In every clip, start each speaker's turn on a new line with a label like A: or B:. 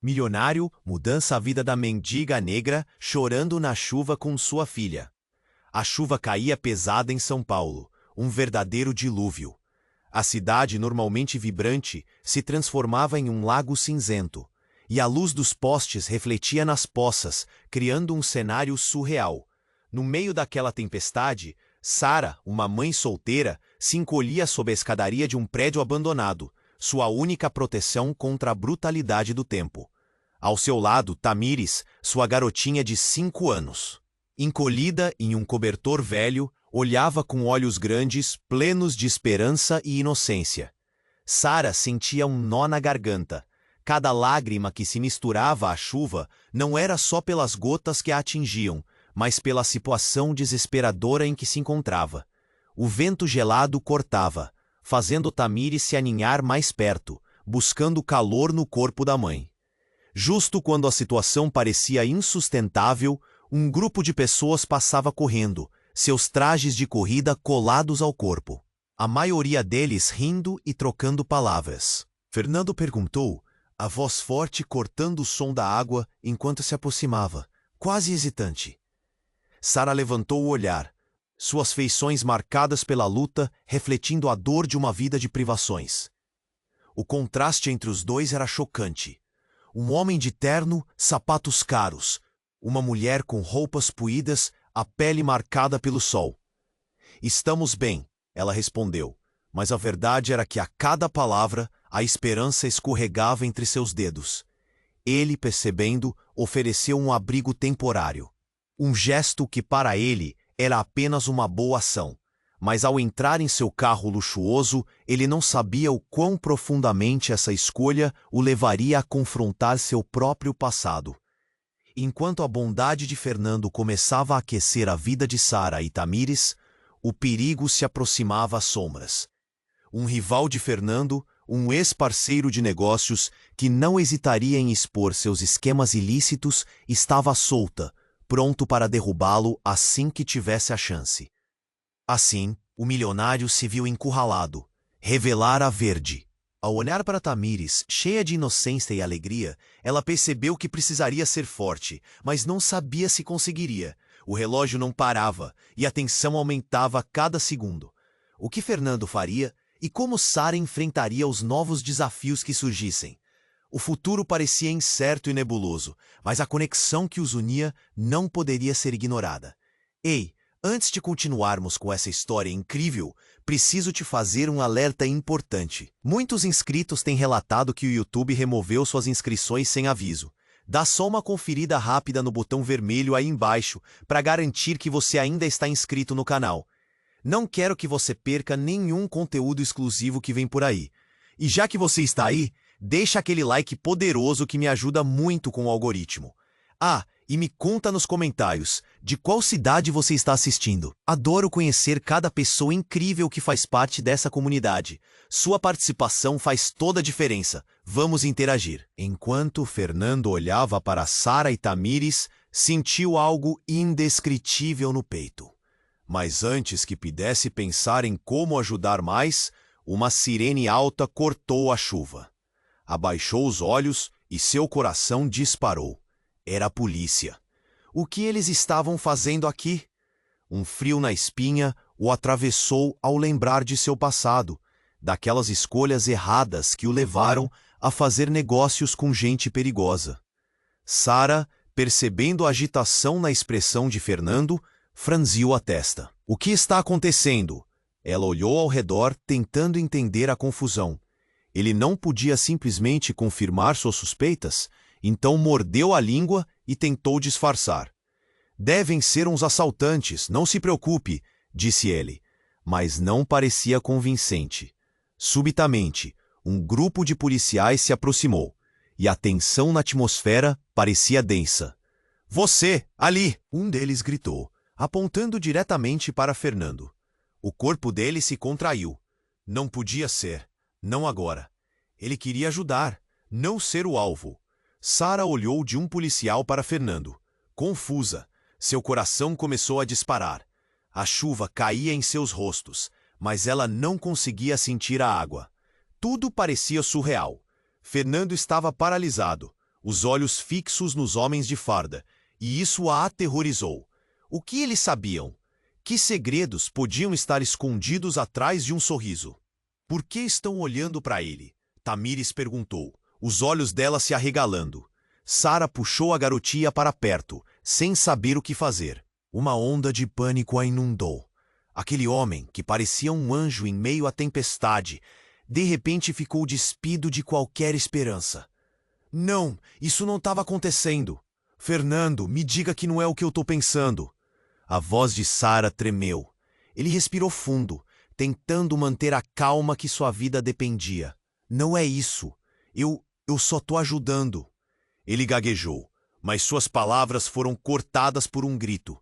A: Milionário, mudança a vida da mendiga negra chorando na chuva com sua filha. A chuva caía pesada em São Paulo, um verdadeiro dilúvio. A cidade, normalmente vibrante, se transformava em um lago cinzento, e a luz dos postes refletia nas poças, criando um cenário surreal. No meio daquela tempestade, Sara, uma mãe solteira, se encolhia sob a escadaria de um prédio abandonado, sua única proteção contra a brutalidade do tempo. Ao seu lado, Tamires, sua garotinha de 5 anos. Encolhida em um cobertor velho, olhava com olhos grandes, plenos de esperança e inocência. Sara sentia um nó na garganta. Cada lágrima que se misturava à chuva não era só pelas gotas que a atingiam, mas pela situação desesperadora em que se encontrava. O vento gelado cortava, fazendo Tamires se aninhar mais perto, buscando calor no corpo da mãe. Justo quando a situação parecia insustentável, um grupo de pessoas passava correndo, seus trajes de corrida colados ao corpo. A maioria deles rindo e trocando palavras. Fernando perguntou, a voz forte cortando o som da água enquanto se aproximava, quase hesitante. Sara levantou o olhar, suas feições marcadas pela luta, refletindo a dor de uma vida de privações. O contraste entre os dois era chocante. Um homem de terno, sapatos caros. Uma mulher com roupas puídas, a pele marcada pelo sol. Estamos bem, ela respondeu, mas a verdade era que a cada palavra, a esperança escorregava entre seus dedos. Ele, percebendo, ofereceu um abrigo temporário. Um gesto que para ele era apenas uma boa ação. Mas ao entrar em seu carro luxuoso, ele não sabia o quão profundamente essa escolha o levaria a confrontar seu próprio passado. Enquanto a bondade de Fernando começava a aquecer a vida de Sara e Tamires, o perigo se aproximava às sombras. Um rival de Fernando, um ex-parceiro de negócios que não hesitaria em expor seus esquemas ilícitos, estava à solta, pronto para derrubá-lo assim que tivesse a chance. Assim, o milionário se viu encurralado. Revelara verde. Ao olhar para Tamires, cheia de inocência e alegria, ela percebeu que precisaria ser forte, mas não sabia se conseguiria. O relógio não parava, e a tensão aumentava a cada segundo. O que Fernando faria e como Sara enfrentaria os novos desafios que surgissem? O futuro parecia incerto e nebuloso, mas a conexão que os unia não poderia ser ignorada. Ei! Antes de continuarmos com essa história incrível, preciso te fazer um alerta importante. Muitos inscritos têm relatado que o YouTube removeu suas inscrições sem aviso. Dá só uma conferida rápida no botão vermelho aí embaixo para garantir que você ainda está inscrito no canal. Não quero que você perca nenhum conteúdo exclusivo que vem por aí. E já que você está aí, deixa aquele like poderoso que me ajuda muito com o algoritmo. Ah, e me conta nos comentários, de qual cidade você está assistindo. Adoro conhecer cada pessoa incrível que faz parte dessa comunidade. Sua participação faz toda a diferença. Vamos interagir. Enquanto Fernando olhava para Sara e Tamires, sentiu algo indescritível no peito. Mas antes que pudesse pensar em como ajudar mais, uma sirene alta cortou a chuva. Abaixou os olhos e seu coração disparou. Era a polícia. O que eles estavam fazendo aqui? Um frio na espinha o atravessou ao lembrar de seu passado, daquelas escolhas erradas que o levaram a fazer negócios com gente perigosa. Sara, percebendo a agitação na expressão de Fernando, franziu a testa. O que está acontecendo? Ela olhou ao redor, tentando entender a confusão. Ele não podia simplesmente confirmar suas suspeitas, então mordeu a língua e tentou disfarçar. Devem ser uns assaltantes, não se preocupe, disse ele, mas não parecia convincente. Subitamente, um grupo de policiais se aproximou, e a tensão na atmosfera parecia densa. Você, ali! Um deles gritou, apontando diretamente para Fernando. O corpo dele se contraiu. Não podia ser, não agora. Ele queria ajudar, não ser o alvo. Sara olhou de um policial para Fernando. Confusa, seu coração começou a disparar. A chuva caía em seus rostos, mas ela não conseguia sentir a água. Tudo parecia surreal. Fernando estava paralisado, os olhos fixos nos homens de farda, e isso a aterrorizou. O que eles sabiam? Que segredos podiam estar escondidos atrás de um sorriso? Por que estão olhando para ele? Tamires perguntou, os olhos dela se arregalando. Sara puxou a garotinha para perto, sem saber o que fazer. Uma onda de pânico a inundou. Aquele homem, que parecia um anjo em meio à tempestade, de repente ficou despido de qualquer esperança. Não, isso não estava acontecendo. Fernando, me diga que não é o que eu estou pensando. A voz de Sara tremeu. Ele respirou fundo, tentando manter a calma que sua vida dependia. Não é isso. Eu só estou ajudando. Ele gaguejou, mas suas palavras foram cortadas por um grito.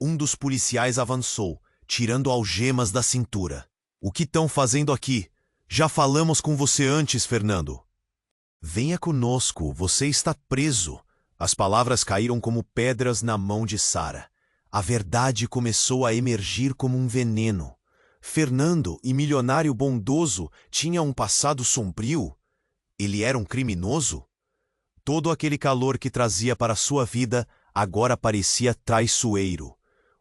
A: Um dos policiais avançou, tirando algemas da cintura. O que estão fazendo aqui? Já falamos com você antes, Fernando. Venha conosco, você está preso. As palavras caíram como pedras na mão de Sara. A verdade começou a emergir como um veneno. Fernando, e milionário bondoso, tinha um passado sombrio? Ele era um criminoso? Todo aquele calor que trazia para sua vida agora parecia traiçoeiro.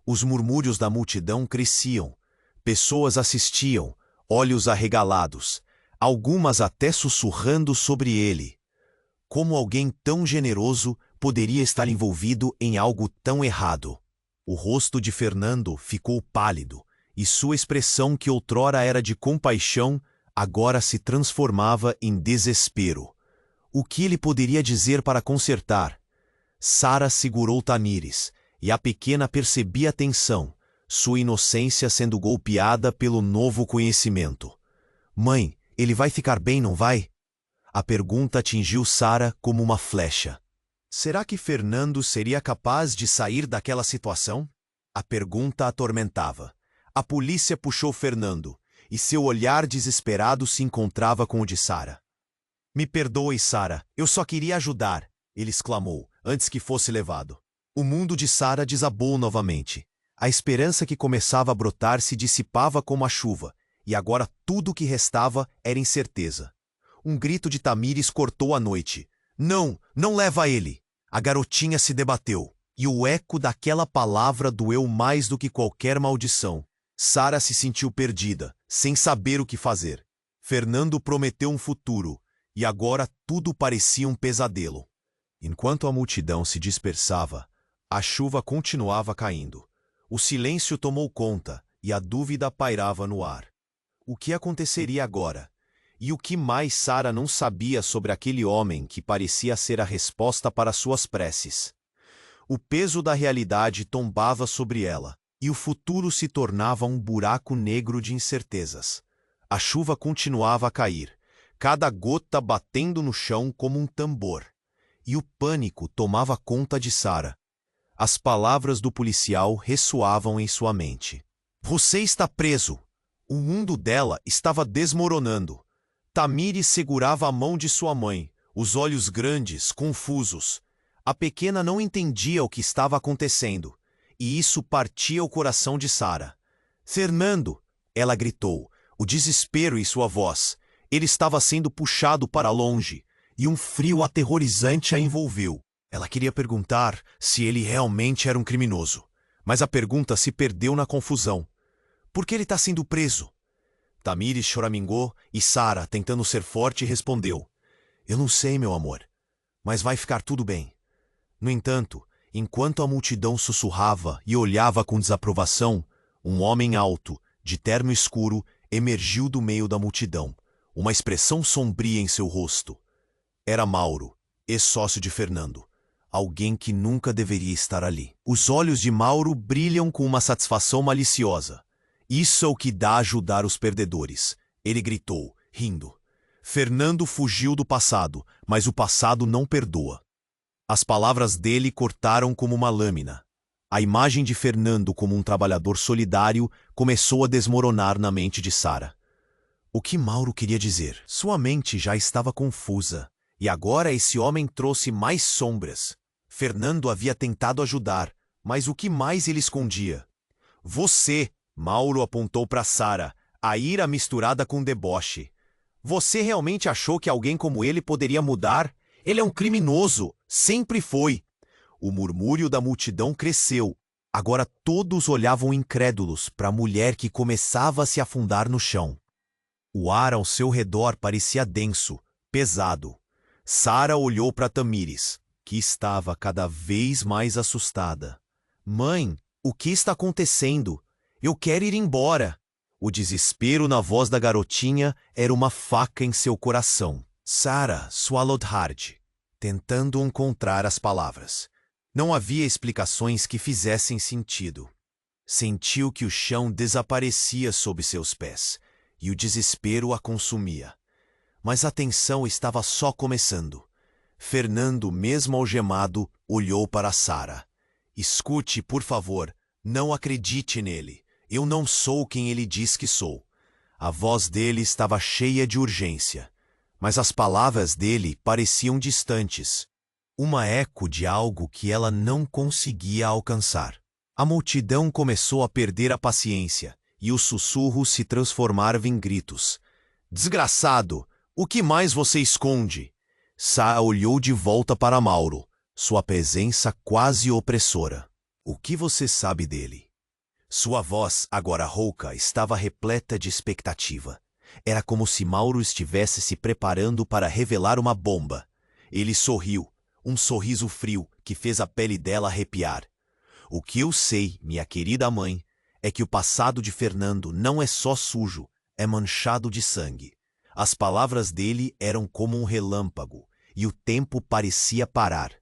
A: Os murmúrios da multidão cresciam. Pessoas assistiam, olhos arregalados, algumas até sussurrando sobre ele. Como alguém tão generoso poderia estar envolvido em algo tão errado? O rosto de Fernando ficou pálido, e sua expressão, que outrora era de compaixão, agora se transformava em desespero. O que ele poderia dizer para consertar? Sara segurou Tamires, e a pequena percebia a tensão, sua inocência sendo golpeada pelo novo conhecimento. Mãe, ele vai ficar bem, não vai? A pergunta atingiu Sara como uma flecha. Será que Fernando seria capaz de sair daquela situação? A pergunta atormentava. A polícia puxou Fernando, e seu olhar desesperado se encontrava com o de Sara. Me perdoe, Sara, eu só queria ajudar, ele exclamou, antes que fosse levado. O mundo de Sara desabou novamente. A esperança que começava a brotar se dissipava como a chuva, e agora tudo o que restava era incerteza. Um grito de Tamires cortou a noite. Não, não leva ele! A garotinha se debateu, e o eco daquela palavra doeu mais do que qualquer maldição. Sara se sentiu perdida, sem saber o que fazer. Fernando prometeu um futuro, e agora tudo parecia um pesadelo. Enquanto a multidão se dispersava, a chuva continuava caindo. O silêncio tomou conta, e a dúvida pairava no ar. O que aconteceria agora? E o que mais Sara não sabia sobre aquele homem que parecia ser a resposta para suas preces? O peso da realidade tombava sobre ela, e o futuro se tornava um buraco negro de incertezas. A chuva continuava a cair, cada gota batendo no chão como um tambor. E o pânico tomava conta de Sara. As palavras do policial ressoavam em sua mente. Você está preso! O mundo dela estava desmoronando. Tamires segurava a mão de sua mãe, os olhos grandes, confusos. A pequena não entendia o que estava acontecendo, e isso partia o coração de Sara. Fernando! Ela gritou, o desespero em sua voz. Ele estava sendo puxado para longe, e um frio aterrorizante a envolveu. Ela queria perguntar se ele realmente era um criminoso, mas a pergunta se perdeu na confusão. Por que ele está sendo preso? Tamires choramingou e Sara, tentando ser forte, respondeu. Eu não sei, meu amor, mas vai ficar tudo bem. No entanto, enquanto a multidão sussurrava e olhava com desaprovação, um homem alto, de terno escuro, emergiu do meio da multidão, uma expressão sombria em seu rosto. Era Mauro, ex-sócio de Fernando, alguém que nunca deveria estar ali. Os olhos de Mauro brilham com uma satisfação maliciosa. Isso é o que dá a ajudar os perdedores, ele gritou, rindo. Fernando fugiu do passado, mas o passado não perdoa. As palavras dele cortaram como uma lâmina. A imagem de Fernando como um trabalhador solidário começou a desmoronar na mente de Sara. O que Mauro queria dizer? Sua mente já estava confusa, e agora esse homem trouxe mais sombras. Fernando havia tentado ajudar, mas o que mais ele escondia? Você! Mauro apontou para Sara, a ira misturada com deboche. Você realmente achou que alguém como ele poderia mudar? Ele é um criminoso, sempre foi. O murmúrio da multidão cresceu. Agora todos olhavam incrédulos para a mulher que começava a se afundar no chão. O ar ao seu redor parecia denso, pesado. Sara olhou para Tamires, que estava cada vez mais assustada. Mãe, o que está acontecendo? Eu quero ir embora. O desespero na voz da garotinha era uma faca em seu coração. Sara swallowed hard, tentando encontrar as palavras. Não havia explicações que fizessem sentido. Sentiu que o chão desaparecia sob seus pés, e o desespero a consumia. Mas a tensão estava só começando. Fernando, mesmo algemado, olhou para Sara. Escute, por favor, não acredite nele. Eu não sou quem ele diz que sou. A voz dele estava cheia de urgência, mas as palavras dele pareciam distantes. Uma eco de algo que ela não conseguia alcançar. A multidão começou a perder a paciência, e os sussurros se transformaram em gritos. Desgraçado! O que mais você esconde? Sara olhou de volta para Mauro, sua presença quase opressora. O que você sabe dele? Sua voz, agora rouca, estava repleta de expectativa. Era como se Mauro estivesse se preparando para revelar uma bomba. Ele sorriu, um sorriso frio que fez a pele dela arrepiar. O que eu sei, minha querida mãe, é que o passado de Fernando não é só sujo, é manchado de sangue. As palavras dele eram como um relâmpago, e o tempo parecia parar.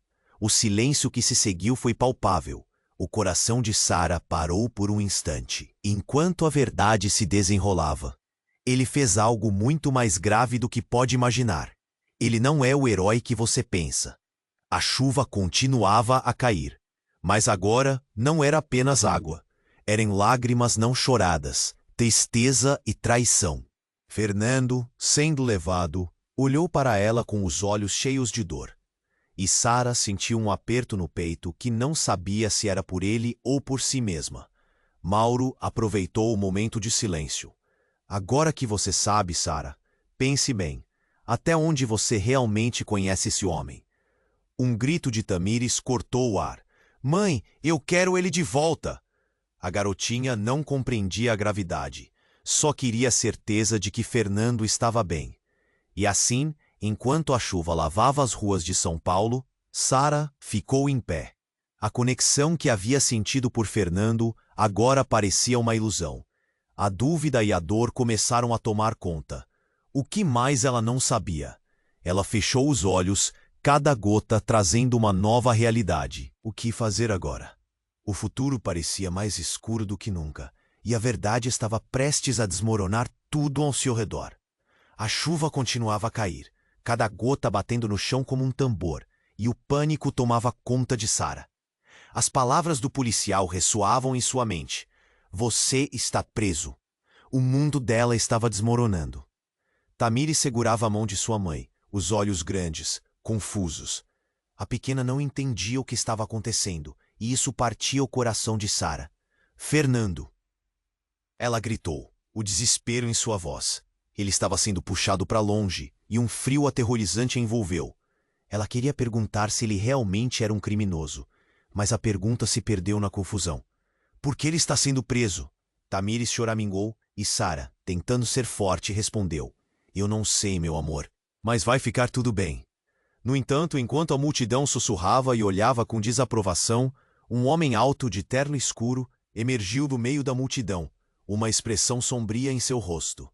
A: O silêncio que se seguiu foi palpável. O coração de Sara parou por um instante, enquanto a verdade se desenrolava. Ele fez algo muito mais grave do que pode imaginar. Ele não é o herói que você pensa. A chuva continuava a cair, mas agora não era apenas água. Eram lágrimas não choradas, tristeza e traição. Fernando, sendo levado, olhou para ela com os olhos cheios de dor. E Sara sentiu um aperto no peito que não sabia se era por ele ou por si mesma. Mauro aproveitou o momento de silêncio. Agora que você sabe, Sara, pense bem. Até onde você realmente conhece esse homem? Um grito de Tamires cortou o ar. Mãe, eu quero ele de volta! A garotinha não compreendia a gravidade. Só queria certeza de que Fernando estava bem. E assim, enquanto a chuva lavava as ruas de São Paulo, Sara ficou em pé. A conexão que havia sentido por Fernando agora parecia uma ilusão. A dúvida e a dor começaram a tomar conta. O que mais ela não sabia? Ela fechou os olhos, cada gota trazendo uma nova realidade. O que fazer agora? O futuro parecia mais escuro do que nunca, e a verdade estava prestes a desmoronar tudo ao seu redor. A chuva continuava a cair, cada gota batendo no chão como um tambor, e o pânico tomava conta de Sara. As palavras do policial ressoavam em sua mente. Você está preso. O mundo dela estava desmoronando. Tamires segurava a mão de sua mãe, os olhos grandes, confusos. A pequena não entendia o que estava acontecendo, e isso partia o coração de Sara. Fernando! Ela gritou, o desespero em sua voz. Ele estava sendo puxado para longe, e um frio aterrorizante a envolveu. Ela queria perguntar se ele realmente era um criminoso, mas a pergunta se perdeu na confusão. Por que ele está sendo preso? Tamires choramingou, e Sara, tentando ser forte, respondeu. Eu não sei, meu amor, mas vai ficar tudo bem. No entanto, enquanto a multidão sussurrava e olhava com desaprovação, um homem alto de terno escuro emergiu do meio da multidão, uma expressão sombria em seu rosto.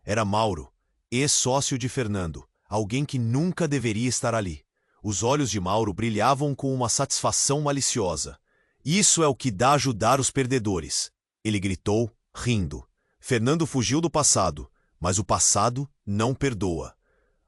A: Era Mauro, ex-sócio de Fernando, alguém que nunca deveria estar ali. Os olhos de Mauro brilhavam com uma satisfação maliciosa. Isso é o que dá ajudar os perdedores. Ele gritou, rindo. Fernando fugiu do passado, mas o passado não perdoa.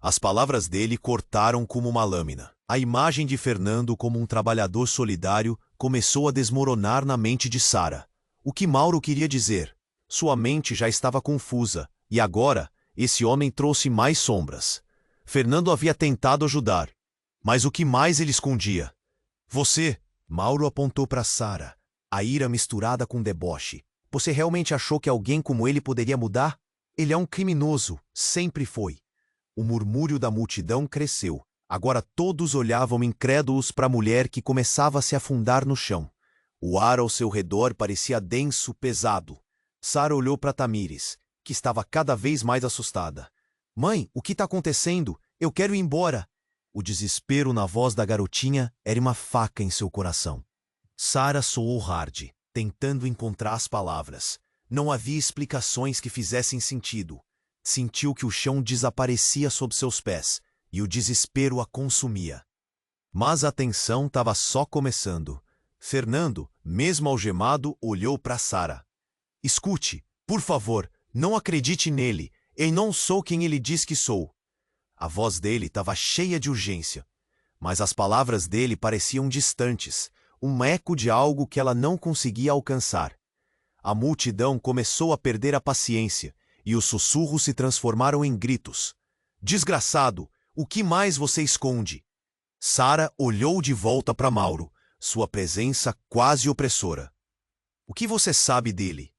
A: As palavras dele cortaram como uma lâmina. A imagem de Fernando como um trabalhador solidário começou a desmoronar na mente de Sara. O que Mauro queria dizer? Sua mente já estava confusa, e agora esse homem trouxe mais sombras. Fernando havia tentado ajudar, mas o que mais ele escondia? Você! Mauro apontou para Sara, a ira misturada com deboche. Você realmente achou que alguém como ele poderia mudar? Ele é um criminoso, sempre foi. O murmúrio da multidão cresceu. Agora todos olhavam incrédulos para a mulher que começava a se afundar no chão. O ar ao seu redor parecia denso, pesado. Sara olhou para Tamires, que estava cada vez mais assustada. Mãe, o que está acontecendo? Eu quero ir embora. O desespero na voz da garotinha era uma faca em seu coração. Sara soou hard, tentando encontrar as palavras. Não havia explicações que fizessem sentido. Sentiu que o chão desaparecia sob seus pés, e o desespero a consumia. Mas a tensão estava só começando. Fernando, mesmo algemado, olhou para Sara. Escute, por favor, não acredite nele. Eu não sou quem ele diz que sou. A voz dele estava cheia de urgência, mas as palavras dele pareciam distantes, um eco de algo que ela não conseguia alcançar. A multidão começou a perder a paciência, e os sussurros se transformaram em gritos. Desgraçado, o que mais você esconde? Sara olhou de volta para Mauro, sua presença quase opressora. O que você sabe dele?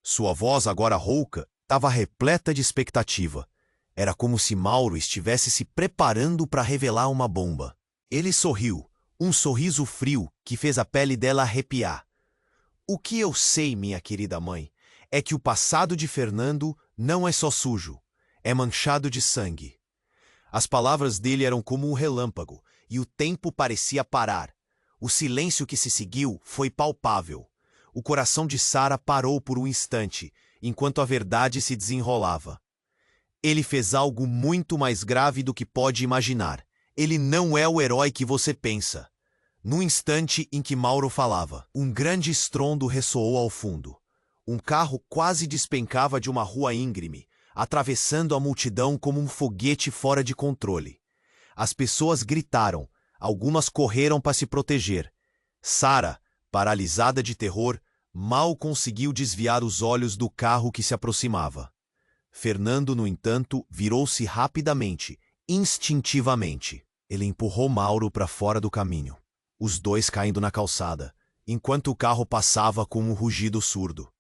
A: Sua voz, agora rouca, estava repleta de expectativa. Era como se Mauro estivesse se preparando para revelar uma bomba. Ele sorriu, um sorriso frio que fez a pele dela arrepiar. O que eu sei, minha querida mãe, é que o passado de Fernando não é só sujo, é manchado de sangue. As palavras dele eram como um relâmpago, e o tempo parecia parar. O silêncio que se seguiu foi palpável. O coração de Sara parou por um instante, enquanto a verdade se desenrolava. Ele fez algo muito mais grave do que pode imaginar. Ele não é o herói que você pensa. No instante em que Mauro falava, um grande estrondo ressoou ao fundo. Um carro quase despencava de uma rua íngreme, atravessando a multidão como um foguete fora de controle. As pessoas gritaram, algumas correram para se proteger. Sara, paralisada de terror, mal conseguiu desviar os olhos do carro que se aproximava. Fernando, no entanto, virou-se rapidamente, instintivamente. Ele empurrou Mauro para fora do caminho, os dois caindo na calçada, enquanto o carro passava com um rugido surdo.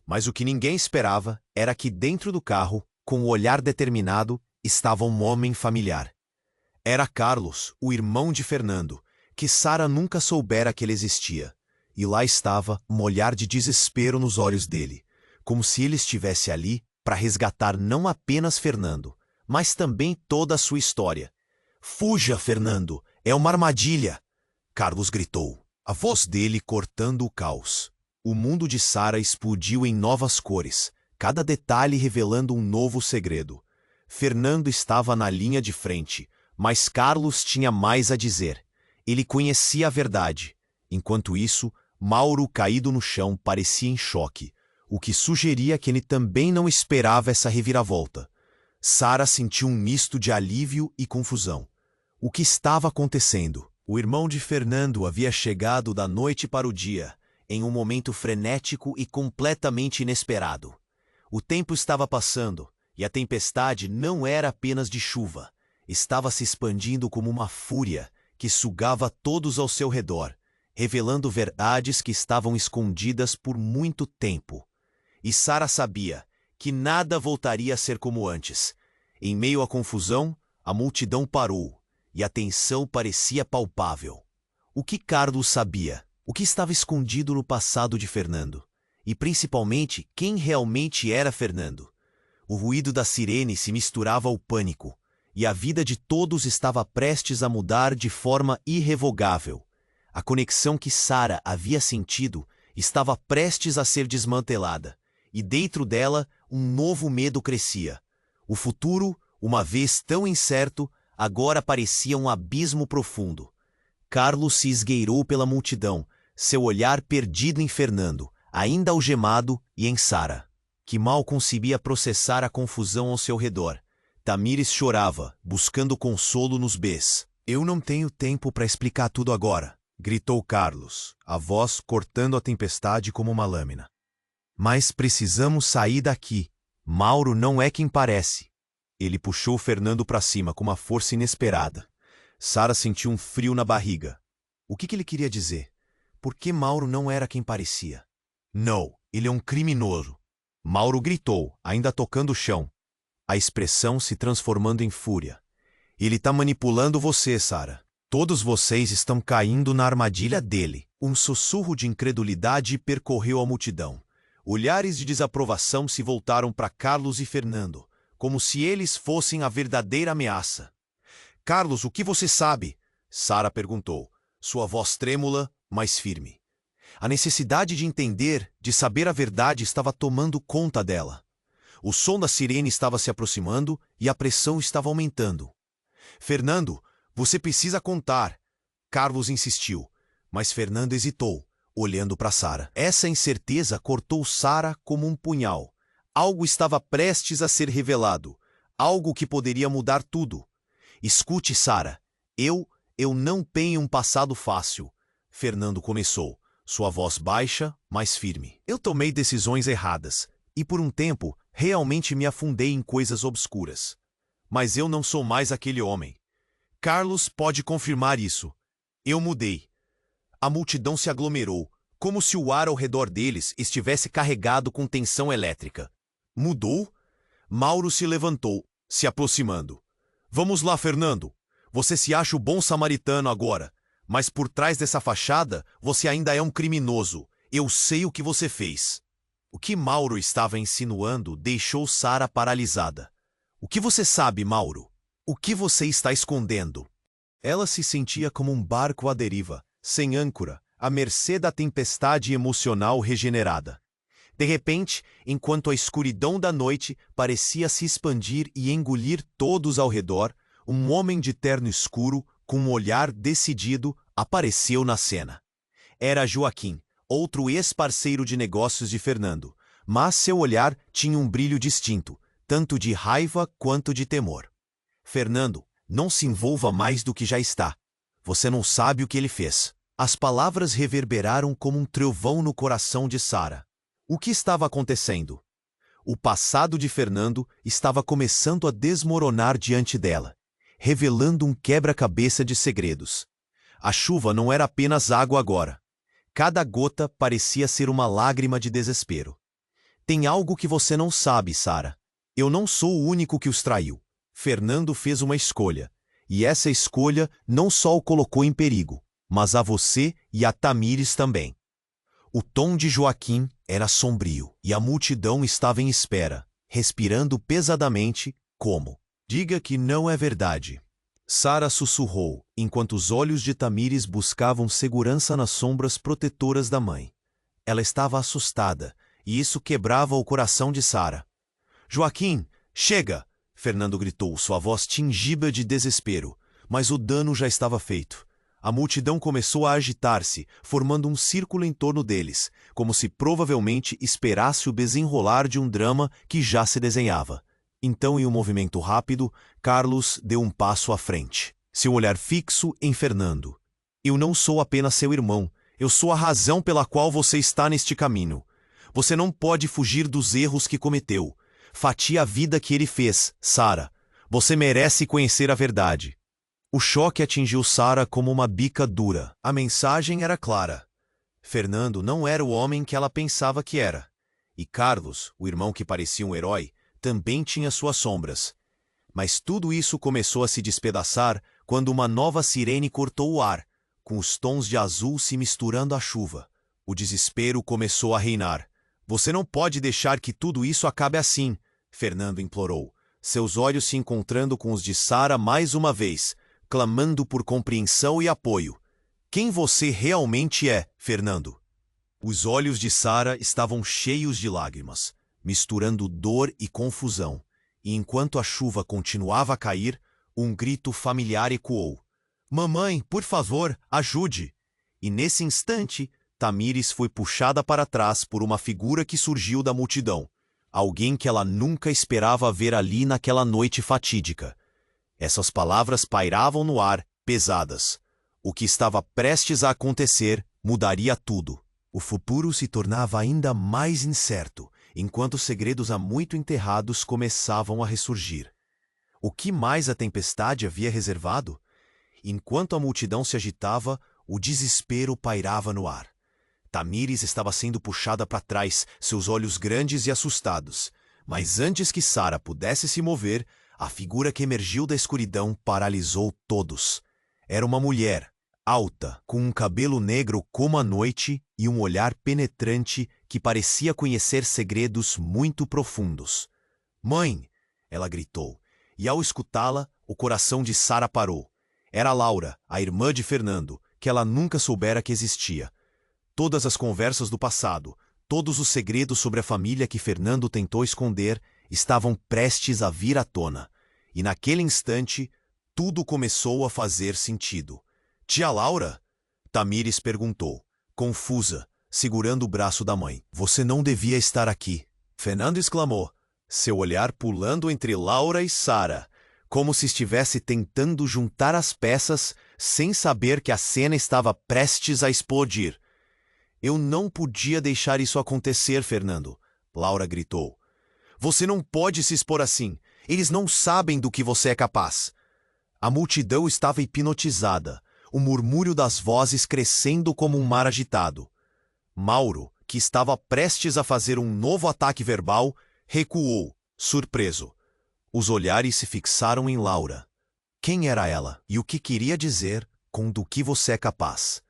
A: Mas o que ninguém esperava era que dentro do carro, com o olhar determinado, estava um homem familiar. Era Carlos, o irmão de Fernando, que Sara nunca soubera que ele existia. E lá estava um olhar de desespero nos olhos dele, como se ele estivesse ali para resgatar não apenas Fernando, mas também toda a sua história. Fuja, Fernando! É uma armadilha! Carlos gritou, a voz dele cortando o caos. O mundo de Sara explodiu em novas cores, cada detalhe revelando um novo segredo. Fernando estava na linha de frente, mas Carlos tinha mais a dizer. Ele conhecia a verdade. Enquanto isso, Mauro, caído no chão, parecia em choque, o que sugeria que ele também não esperava essa reviravolta. Sara sentiu um misto de alívio e confusão. O que estava acontecendo? O irmão de Fernando havia chegado da noite para o dia, em um momento frenético e completamente inesperado. O tempo estava passando, e a tempestade não era apenas de chuva. Estava se expandindo como uma fúria que sugava todos ao seu redor, revelando verdades que estavam escondidas por muito tempo. E Sara sabia que nada voltaria a ser como antes. Em meio à confusão, a multidão parou, e a tensão parecia palpável. O que Carlos sabia? O que estava escondido no passado de Fernando? E principalmente, quem realmente era Fernando? O ruído da sirene se misturava ao pânico, e a vida de todos estava prestes a mudar de forma irrevogável. A conexão que Sara havia sentido estava prestes a ser desmantelada, e dentro dela um novo medo crescia. O futuro, uma vez tão incerto, agora parecia um abismo profundo. Carlos se esgueirou pela multidão, seu olhar perdido em Fernando, ainda algemado, e em Sara, que mal conseguia processar a confusão ao seu redor. Tamires chorava, buscando consolo nos bês. Eu não tenho tempo para explicar tudo agora, gritou Carlos, a voz cortando a tempestade como uma lâmina. Mas precisamos sair daqui. Mauro não é quem parece. Ele puxou Fernando para cima com uma força inesperada. Sara sentiu um frio na barriga. O que ele queria dizer? Por que Mauro não era quem parecia? Não, ele é um criminoso. Mauro gritou, ainda tocando o chão, a expressão se transformando em fúria. Ele tá manipulando você, Sara. Todos vocês estão caindo na armadilha dele. Um sussurro de incredulidade percorreu a multidão. Olhares de desaprovação se voltaram para Carlos e Fernando, como se eles fossem a verdadeira ameaça. Carlos, o que você sabe? Sara perguntou, sua voz trêmula, mas firme. A necessidade de entender, de saber a verdade estava tomando conta dela. O som da sirene estava se aproximando e a pressão estava aumentando. Fernando, você precisa contar. Carlos insistiu, mas Fernando hesitou, olhando para Sara. Essa incerteza cortou Sara como um punhal. Algo estava prestes a ser revelado, algo que poderia mudar tudo. Escute, Sara, eu não tenho um passado fácil. Fernando começou, sua voz baixa, mas firme. Eu tomei decisões erradas, e por um tempo, realmente me afundei em coisas obscuras. Mas eu não sou mais aquele homem. Carlos pode confirmar isso. Eu mudei. A multidão se aglomerou, como se o ar ao redor deles estivesse carregado com tensão elétrica. Mudou? Mauro se levantou, se aproximando. Vamos lá, Fernando. Você se acha o bom samaritano agora, mas por trás dessa fachada você ainda é um criminoso. Eu sei o que você fez. O que Mauro estava insinuando deixou Sara paralisada. O que você sabe, Mauro? O que você está escondendo? Ela se sentia como um barco à deriva, sem âncora, à mercê da tempestade emocional regenerada. De repente, enquanto a escuridão da noite parecia se expandir e engolir todos ao redor, um homem de terno escuro, com um olhar decidido, apareceu na cena. Era Joaquim, outro ex-parceiro de negócios de Fernando, mas seu olhar tinha um brilho distinto, tanto de raiva quanto de temor. Fernando, não se envolva mais do que já está. Você não sabe o que ele fez. As palavras reverberaram como um trovão no coração de Sara. O que estava acontecendo? O passado de Fernando estava começando a desmoronar diante dela, revelando um quebra-cabeça de segredos. A chuva não era apenas água agora. Cada gota parecia ser uma lágrima de desespero. Tem algo que você não sabe, Sara. Eu não sou o único que os traiu. Fernando fez uma escolha, e essa escolha não só o colocou em perigo, mas a você e a Tamires também. O tom de Joaquim era sombrio, e a multidão estava em espera, respirando pesadamente, como: diga que não é verdade. Sara sussurrou, enquanto os olhos de Tamires buscavam segurança nas sombras protetoras da mãe. Ela estava assustada, e isso quebrava o coração de Sara. Joaquim, chega! Fernando gritou, sua voz tingida de desespero, mas o dano já estava feito. A multidão começou a agitar-se, formando um círculo em torno deles, como se provavelmente esperasse o desenrolar de um drama que já se desenhava. Então, em um movimento rápido, Carlos deu um passo à frente, seu olhar fixo em Fernando. Eu não sou apenas seu irmão, eu sou a razão pela qual você está neste caminho. Você não pode fugir dos erros que cometeu. Fatia a vida que ele fez, Sara. Você merece conhecer a verdade. O choque atingiu Sara como uma bica dura. A mensagem era clara. Fernando não era o homem que ela pensava que era. E Carlos, o irmão que parecia um herói, também tinha suas sombras. Mas tudo isso começou a se despedaçar quando uma nova sirene cortou o ar, com os tons de azul se misturando à chuva. O desespero começou a reinar. Você não pode deixar que tudo isso acabe assim, Fernando implorou, seus olhos se encontrando com os de Sara mais uma vez, clamando por compreensão e apoio. Quem você realmente é, Fernando? Os olhos de Sara estavam cheios de lágrimas, misturando dor e confusão, e enquanto a chuva continuava a cair, um grito familiar ecoou. Mamãe, por favor, ajude! E nesse instante, Tamires foi puxada para trás por uma figura que surgiu da multidão, alguém que ela nunca esperava ver ali naquela noite fatídica. Essas palavras pairavam no ar, pesadas. O que estava prestes a acontecer mudaria tudo. O futuro se tornava ainda mais incerto, enquanto segredos há muito enterrados começavam a ressurgir. O que mais a tempestade havia reservado? Enquanto a multidão se agitava, o desespero pairava no ar. Tamires estava sendo puxada para trás, seus olhos grandes e assustados. Mas antes que Sara pudesse se mover, A figura que emergiu da escuridão paralisou todos. Era uma mulher, alta, com um cabelo negro como a noite e um olhar penetrante que parecia conhecer segredos muito profundos. "Mãe!" ela gritou, e ao escutá-la, o coração de Sara parou. Era Laura, a irmã de Fernando, que ela nunca soubera que existia. Todas as conversas do passado, todos os segredos sobre a família que Fernando tentou esconder, estavam prestes a vir à tona. E naquele instante, tudo começou a fazer sentido. "Tia Laura?" Tamires perguntou, confusa, segurando o braço da mãe. "Você não devia estar aqui." Fernando exclamou, seu olhar pulando entre Laura e Sara, como se estivesse tentando juntar as peças sem saber que a cena estava prestes a explodir. "Eu não podia deixar isso acontecer, Fernando," Laura gritou. "Você não pode se expor assim. Eles não sabem do que você é capaz." A multidão estava hipnotizada, o murmúrio das vozes crescendo como um mar agitado. Mauro, que estava prestes a fazer um novo ataque verbal, recuou, surpreso. Os olhares se fixaram em Laura. Quem era ela e o que queria dizer com "do que você é capaz"?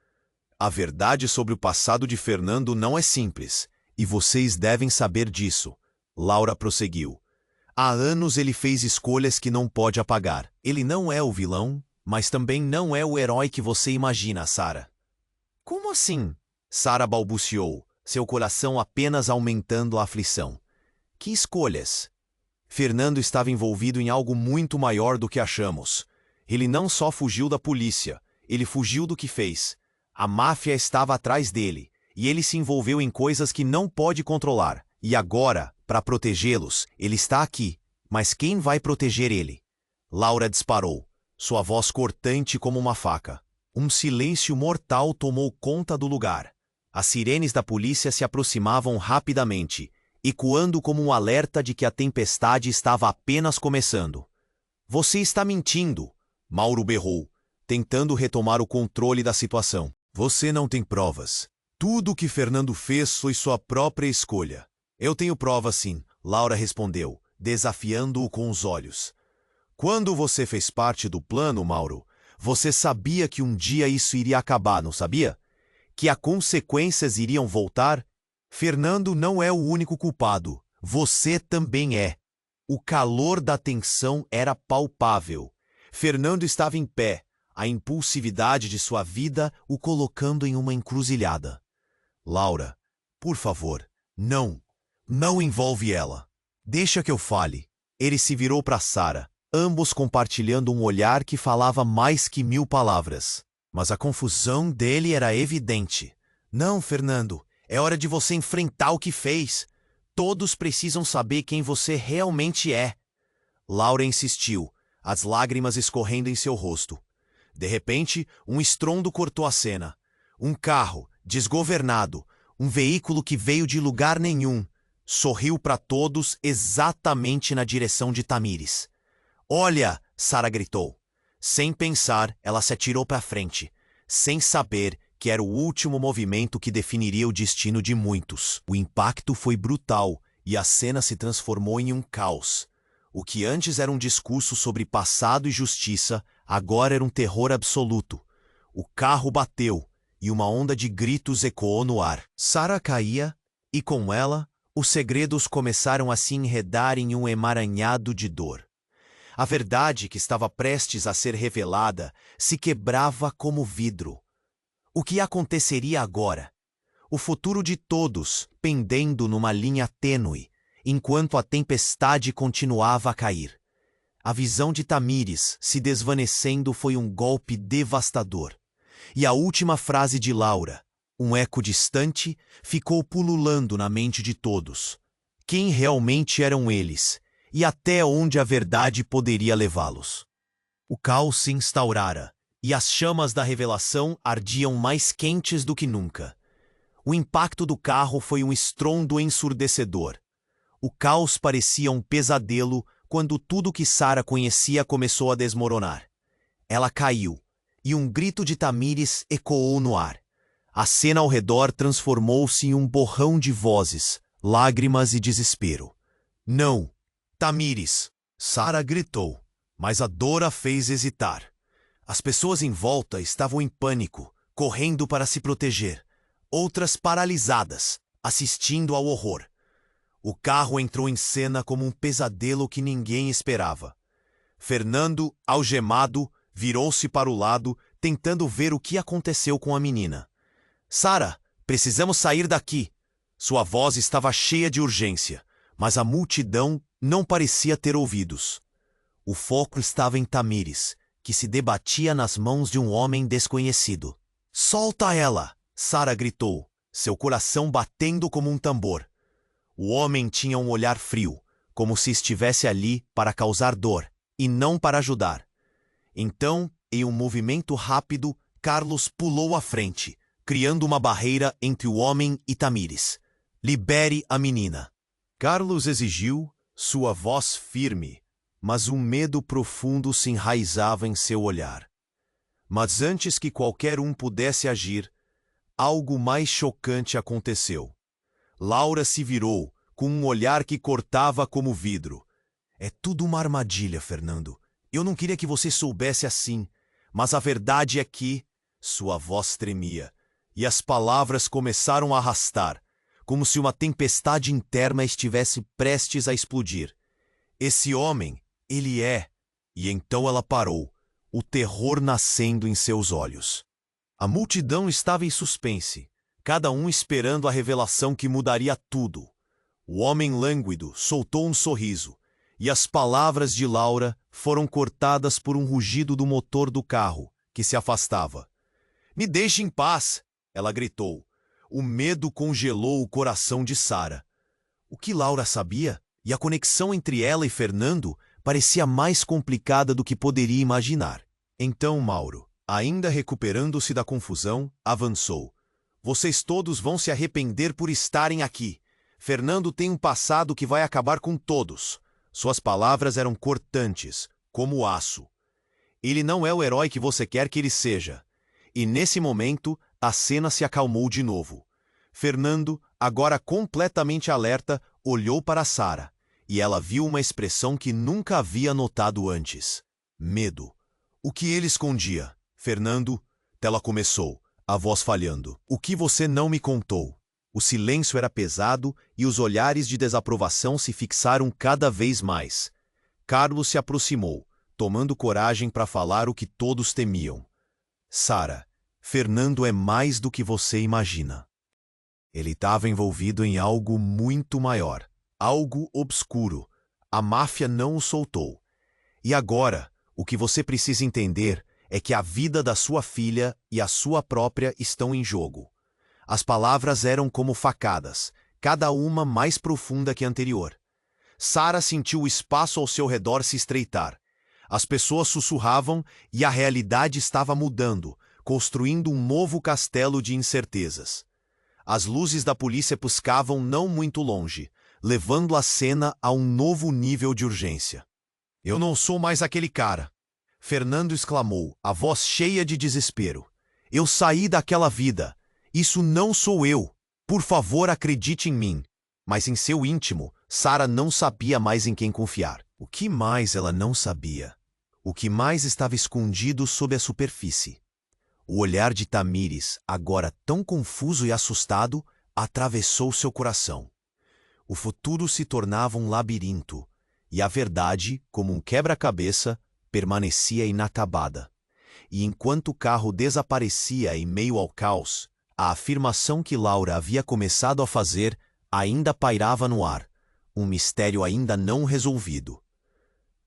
A: "A verdade sobre o passado de Fernando não é simples, e vocês devem saber disso", Laura prosseguiu. "Há anos ele fez escolhas que não pode apagar. Ele não é o vilão, mas também não é o herói que você imagina, Sara." "Como assim?" Sara balbuciou, seu coração apenas aumentando a aflição. "Que escolhas?" "Fernando estava envolvido em algo muito maior do que achamos. Ele não só fugiu da polícia, ele fugiu do que fez. A máfia estava atrás dele, e ele se envolveu em coisas que não pode controlar. E agora, para protegê-los, ele está aqui. Mas quem vai proteger ele?" Laura disparou, sua voz cortante como uma faca. Um silêncio mortal tomou conta do lugar. As sirenes da polícia se aproximavam rapidamente, ecoando como um alerta de que a tempestade estava apenas começando. "Você está mentindo", Mauro berrou, tentando retomar o controle da situação. "Você não tem provas. Tudo o que Fernando fez foi sua própria escolha." "Eu tenho provas sim", Laura respondeu, desafiando-o com os olhos. "Quando você fez parte do plano, Mauro, você sabia que um dia isso iria acabar, não sabia? Que as consequências iriam voltar? Fernando não é o único culpado. Você também é." O calor da tensão era palpável. Fernando estava em pé, a impulsividade de sua vida o colocando em uma encruzilhada. "Laura, por favor, não. Não envolve ela. Deixa que eu fale." Ele se virou para Sara, ambos compartilhando um olhar que falava mais que 1000 palavras. Mas a confusão dele era evidente. "Não, Fernando, é hora de você enfrentar o que fez. Todos precisam saber quem você realmente é." Laura insistiu, as lágrimas escorrendo em seu rosto. De repente, um estrondo cortou a cena. Um carro, desgovernado, um veículo que veio de lugar nenhum, sorriu para todos exatamente na direção de Tamires. "Olha!" Sara gritou. Sem pensar, ela se atirou para frente, sem saber que era o último movimento que definiria o destino de muitos. O impacto foi brutal e a cena se transformou em um caos. O que antes era um discurso sobre passado e justiça, agora era um terror absoluto. O carro bateu e uma onda de gritos ecoou no ar. Sara caía e, com ela, os segredos começaram a se enredar em um emaranhado de dor. A verdade que estava prestes a ser revelada se quebrava como vidro. O que aconteceria agora? O futuro de todos pendendo numa linha tênue, enquanto a tempestade continuava a cair. A visão de Tamires se desvanecendo foi um golpe devastador. E a última frase de Laura, um eco distante, ficou pululando na mente de todos. Quem realmente eram eles? E até onde a verdade poderia levá-los? O caos se instaurara, e as chamas da revelação ardiam mais quentes do que nunca. O impacto do carro foi um estrondo ensurdecedor. O caos parecia um pesadelo quando tudo que Sara conhecia começou a desmoronar. Ela caiu, e um grito de Tamires ecoou no ar. A cena ao redor transformou-se em um borrão de vozes, lágrimas e desespero. "Não! Tamires!" Sara gritou, mas a dor a fez hesitar. As pessoas em volta estavam em pânico, correndo para se proteger. Outras paralisadas, assistindo ao horror. O carro entrou em cena como um pesadelo que ninguém esperava. Fernando, algemado, virou-se para o lado, tentando ver o que aconteceu com a menina. Sara, precisamos sair daqui. Sua voz estava cheia de urgência, mas a multidão não parecia ter ouvidos. O foco estava em Tamires, que se debatia nas mãos de um homem desconhecido. Solta ela! Sara gritou, seu coração batendo como um tambor. O homem tinha um olhar frio, como se estivesse ali para causar dor, e não para ajudar. Então, em um movimento rápido, Carlos pulou à frente, criando uma barreira entre o homem e Tamires. Libere a menina. Carlos exigiu, sua voz firme, mas um medo profundo se enraizava em seu olhar. Mas antes que qualquer um pudesse agir, algo mais chocante aconteceu. Laura se virou, com um olhar que cortava como vidro. É tudo uma armadilha, Fernando. Eu não queria que você soubesse assim, mas a verdade é que... Sua voz tremia, e as palavras começaram a arrastar, como se uma tempestade interna estivesse prestes a explodir. Esse homem, ele é... E então ela parou, o terror nascendo em seus olhos. A multidão estava em suspense, cada um esperando a revelação que mudaria tudo. O homem lânguido soltou um sorriso, e as palavras de Laura foram cortadas por um rugido do motor do carro, que se afastava. Me deixe em paz! Ela gritou. O medo congelou o coração de Sara. O que Laura sabia, e a conexão entre ela e Fernando, parecia mais complicada do que poderia imaginar. Então Mauro, ainda recuperando-se da confusão, avançou. Vocês todos vão se arrepender por estarem aqui. Fernando tem um passado que vai acabar com todos. Suas palavras eram cortantes, como aço. Ele não é o herói que você quer que ele seja. E nesse momento, a cena se acalmou de novo. Fernando, agora completamente alerta, olhou para Sara, e ela viu uma expressão que nunca havia notado antes. Medo. O que ele escondia? Fernando, ela começou, a voz falhando. O que você não me contou? O silêncio era pesado e os olhares de desaprovação se fixaram cada vez mais. Carlos se aproximou, tomando coragem para falar o que todos temiam. Sara, Fernando é mais do que você imagina. Ele estava envolvido em algo muito maior, algo obscuro. A máfia não o soltou. E agora, o que você precisa entender é que a vida da sua filha e a sua própria estão em jogo. As palavras eram como facadas, cada uma mais profunda que a anterior. Sara sentiu o espaço ao seu redor se estreitar. As pessoas sussurravam e a realidade estava mudando, construindo um novo castelo de incertezas. As luzes da polícia piscavam não muito longe, levando a cena a um novo nível de urgência. Eu não sou mais aquele cara, Fernando exclamou, a voz cheia de desespero. Eu saí daquela vida. Isso não sou eu. Por favor, acredite em mim. Mas em seu íntimo, Sara não sabia mais em quem confiar. O que mais ela não sabia? O que mais estava escondido sob a superfície? O olhar de Tamires, agora tão confuso e assustado, atravessou seu coração. O futuro se tornava um labirinto, e a verdade, como um quebra-cabeça, permanecia inacabada. E enquanto o carro desaparecia em meio ao caos, a afirmação que Laura havia começado a fazer ainda pairava no ar, um mistério ainda não resolvido.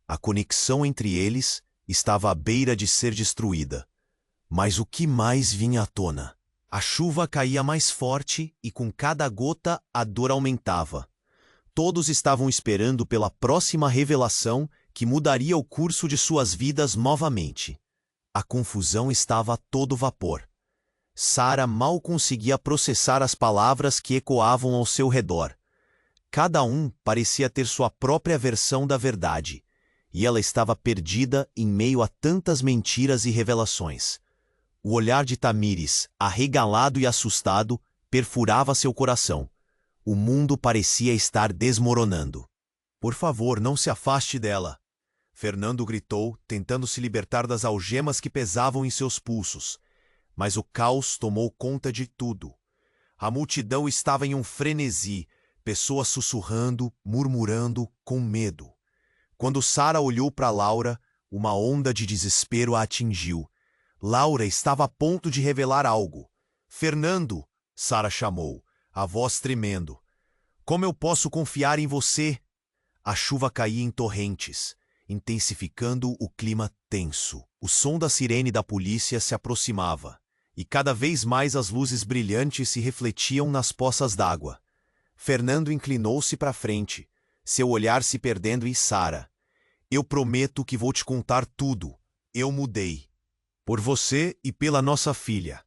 A: A conexão entre eles estava à beira de ser destruída. Mas o que mais vinha à tona? A chuva caía mais forte e com cada gota a dor aumentava. Todos estavam esperando pela próxima revelação que mudaria o curso de suas vidas novamente. A confusão estava a todo vapor. Sara mal conseguia processar as palavras que ecoavam ao seu redor. Cada um parecia ter sua própria versão da verdade, e ela estava perdida em meio a tantas mentiras e revelações. O olhar de Tamires, arregalado e assustado, perfurava seu coração. O mundo parecia estar desmoronando. Por favor, não se afaste dela. Fernando gritou, tentando se libertar das algemas que pesavam em seus pulsos. Mas o caos tomou conta de tudo. A multidão estava em um frenesi, pessoas sussurrando, murmurando, com medo. Quando Sara olhou para Laura, uma onda de desespero a atingiu. Laura estava a ponto de revelar algo. Fernando, Sara chamou, a voz tremendo. Como eu posso confiar em você? A chuva caía em torrentes, intensificando o clima tenso. O som da sirene da polícia se aproximava, e cada vez mais as luzes brilhantes se refletiam nas poças d'água. Fernando inclinou-se para frente, seu olhar se perdendo em Sara. Eu prometo que vou te contar tudo. Eu mudei. Por você e pela nossa filha.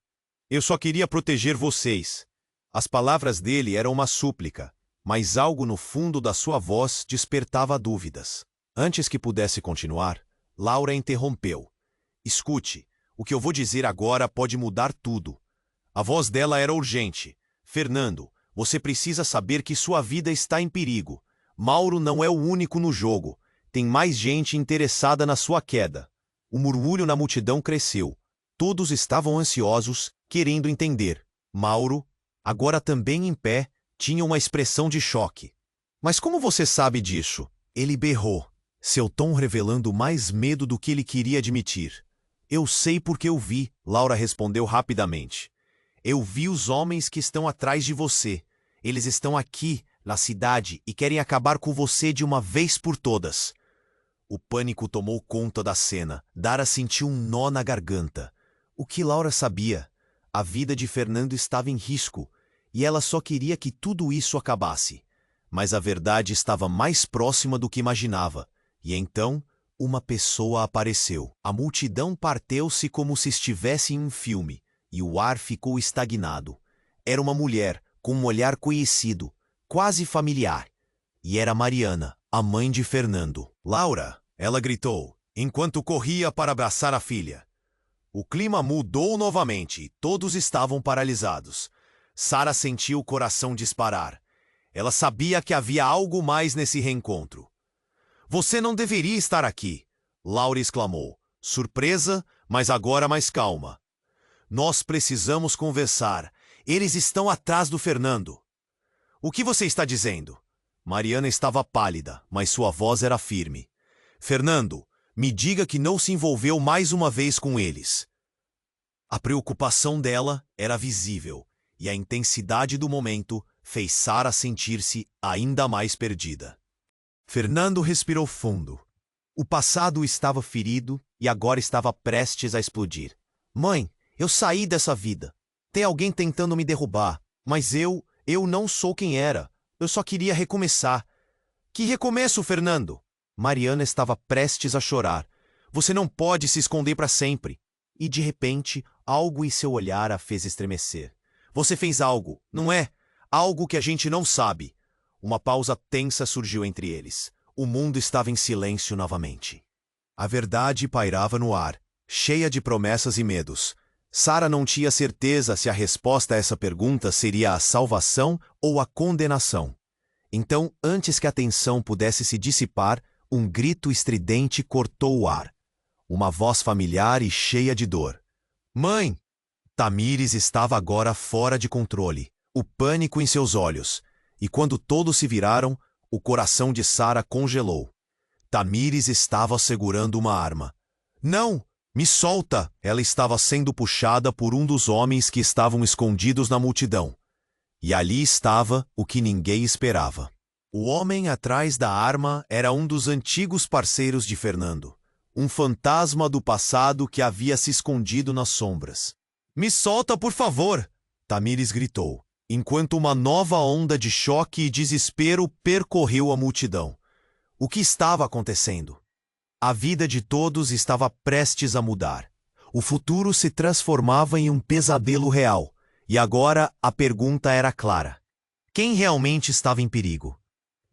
A: Eu só queria proteger vocês. As palavras dele eram uma súplica, mas algo no fundo da sua voz despertava dúvidas. Antes que pudesse continuar, Laura interrompeu. Escute, o que eu vou dizer agora pode mudar tudo. A voz dela era urgente. Fernando, você precisa saber que sua vida está em perigo. Mauro não é o único no jogo. Tem mais gente interessada na sua queda. O murmúrio na multidão cresceu. Todos estavam ansiosos, querendo entender. Mauro, agora também em pé, tinha uma expressão de choque. Mas como você sabe disso? Ele berrou, seu tom revelando mais medo do que ele queria admitir. Eu sei porque eu vi, Laura respondeu rapidamente. Eu vi os homens que estão atrás de você. Eles estão aqui, na cidade, e querem acabar com você de uma vez por todas. O pânico tomou conta da cena. Dara sentiu um nó na garganta. O que Laura sabia? A vida de Fernando estava em risco, e ela só queria que tudo isso acabasse. Mas a verdade estava mais próxima do que imaginava, e então uma pessoa apareceu. A multidão parteu-se como se estivesse em um filme, e o ar ficou estagnado. Era uma mulher, com um olhar conhecido, quase familiar. E era Mariana, a mãe de Fernando. Laura! Ela gritou, enquanto corria para abraçar a filha. O clima mudou novamente e todos estavam paralisados. Sara sentiu o coração disparar. Ela sabia que havia algo mais nesse reencontro. Você não deveria estar aqui, Laura exclamou, surpresa, mas agora mais calma. Nós precisamos conversar. Eles estão atrás do Fernando. O que você está dizendo? Mariana estava pálida, mas sua voz era firme. Fernando, me diga que não se envolveu mais uma vez com eles. A preocupação dela era visível, e a intensidade do momento fez Sara sentir-se ainda mais perdida. Fernando respirou fundo. O passado estava ferido e agora estava prestes a explodir. Mãe, eu saí dessa vida. Tem alguém tentando me derrubar, mas eu não sou quem era. Eu só queria recomeçar. Que recomeço, Fernando? Mariana estava prestes a chorar. Você não pode se esconder para sempre. E de repente, algo em seu olhar a fez estremecer. Você fez algo, não é? Algo que a gente não sabe. Uma pausa tensa surgiu entre eles. O mundo estava em silêncio novamente. A verdade pairava no ar, cheia de promessas e medos. Sara não tinha certeza se a resposta a essa pergunta seria a salvação ou a condenação. Então, antes que a tensão pudesse se dissipar, um grito estridente cortou o ar. Uma voz familiar e cheia de dor. Mãe! Tamires estava agora fora de controle, o pânico em seus olhos. E quando todos se viraram, o coração de Sara congelou. Tamires estava segurando uma arma. Não! Me solta! Ela estava sendo puxada por um dos homens que estavam escondidos na multidão. E ali estava o que ninguém esperava. O homem atrás da arma era um dos antigos parceiros de Fernando. Um fantasma do passado que havia se escondido nas sombras. Me solta, por favor! Tamires gritou, enquanto uma nova onda de choque e desespero percorreu a multidão. O que estava acontecendo? A vida de todos estava prestes a mudar. O futuro se transformava em um pesadelo real. E agora a pergunta era clara. Quem realmente estava em perigo?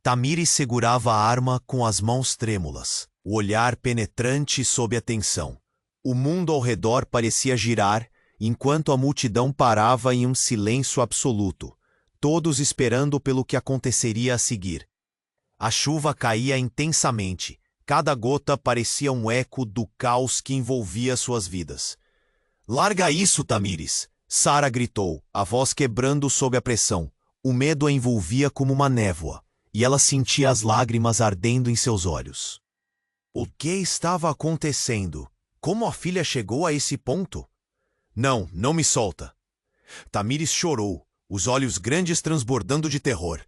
A: Tamires segurava a arma com as mãos trêmulas, o olhar penetrante sob a tensão. O mundo ao redor parecia girar, enquanto a multidão parava em um silêncio absoluto, todos esperando pelo que aconteceria a seguir. A chuva caía intensamente. Cada gota parecia um eco do caos que envolvia suas vidas. Larga isso, Tamires! Sara gritou, a voz quebrando sob a pressão. O medo a envolvia como uma névoa, e ela sentia as lágrimas ardendo em seus olhos. O que estava acontecendo? Como a filha chegou a esse ponto? Não, não me solta. Tamires chorou, os olhos grandes transbordando de terror.